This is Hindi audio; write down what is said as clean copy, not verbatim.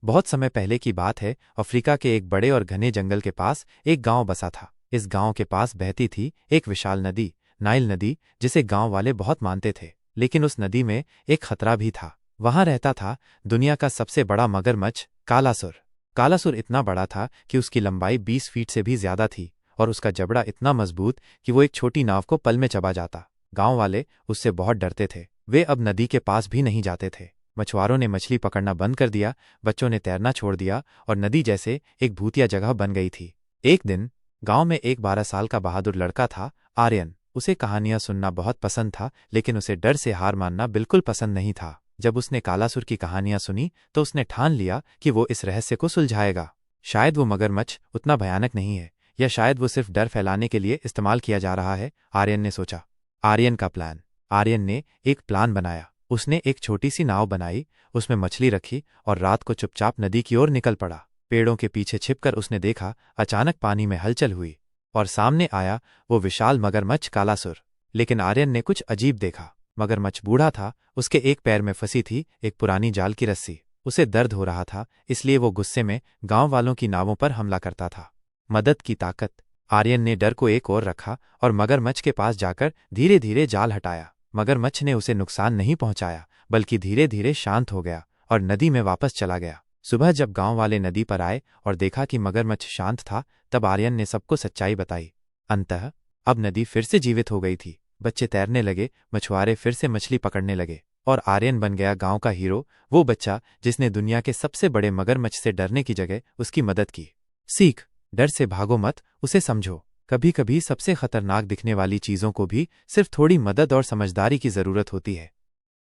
बहुत समय पहले की बात है। अफ्रीका के एक बड़े और घने जंगल के पास एक गांव बसा था। इस गांव के पास बहती थी एक विशाल नदी, नाइल नदी, जिसे गांव वाले बहुत मानते थे। लेकिन उस नदी में एक खतरा भी था। वहां रहता था दुनिया का सबसे बड़ा मगरमच्छ, कालासुर। कालासुर इतना बड़ा था कि उसकी लंबाई 20 फीट से भी ज्यादा थी और उसका जबड़ा इतना मजबूत कि वो एक छोटी नाव को पल में चबा जाता। गांव वाले उससे बहुत डरते थे। वे अब नदी के पास भी नहीं जाते थे। मछुआरों ने मछली पकड़ना बंद कर दिया, बच्चों ने तैरना छोड़ दिया और नदी जैसे एक भूतिया जगह बन गई थी। एक दिन गांव में एक 12 साल का बहादुर लड़का था, आर्यन। उसे कहानियां सुनना बहुत पसंद था, लेकिन उसे डर से हार मानना बिल्कुल पसंद नहीं था। जब उसने कालासुर की कहानियां सुनी तो उसने ठान लिया कि वो इस रहस्य को सुलझाएगा। शायद वो मगरमच्छ उतना भयानक नहीं है, या शायद वो सिर्फ डर फैलाने के लिए इस्तेमाल किया जा रहा है, आर्यन ने सोचा। आर्यन का प्लान। आर्यन ने एक प्लान बनाया। उसने एक छोटी सी नाव बनाई, उसमें मछली रखी और रात को चुपचाप नदी की ओर निकल पड़ा। पेड़ों के पीछे छिपकर उसने देखा, अचानक पानी में हलचल हुई और सामने आया वो विशाल मगरमच्छ कालासुर। लेकिन आर्यन ने कुछ अजीब देखा। मगरमच्छ बूढ़ा था, उसके एक पैर में फंसी थी एक पुरानी जाल की रस्सी। उसे दर्द हो रहा था, इसलिए वो गुस्से में गांव वालों की नावों पर हमला करता था। मदद की ताकत। आर्यन ने डर को एक ओर रखा और मगरमच्छ के पास जाकर धीरे धीरे जाल हटाया। मगरमच्छ ने उसे नुकसान नहीं पहुंचाया, बल्कि धीरे धीरे शांत हो गया और नदी में वापस चला गया। सुबह जब गांव वाले नदी पर आए और देखा कि मगरमच्छ शांत था, तब आर्यन ने सबको सच्चाई बताई। अंततः अब नदी फिर से जीवित हो गई थी। बच्चे तैरने लगे, मछुआरे फिर से मछली पकड़ने लगे और आर्यन बन गया गांव का हीरो, वो बच्चा जिसने दुनिया के सबसे बड़े मगरमच्छ से डरने की जगह उसकी मदद की। सीख। डर से भागो मत, उसे समझो। कभी कभी सबसे खतरनाक दिखने वाली चीजों को भी सिर्फ थोड़ी मदद और समझदारी की जरूरत होती है।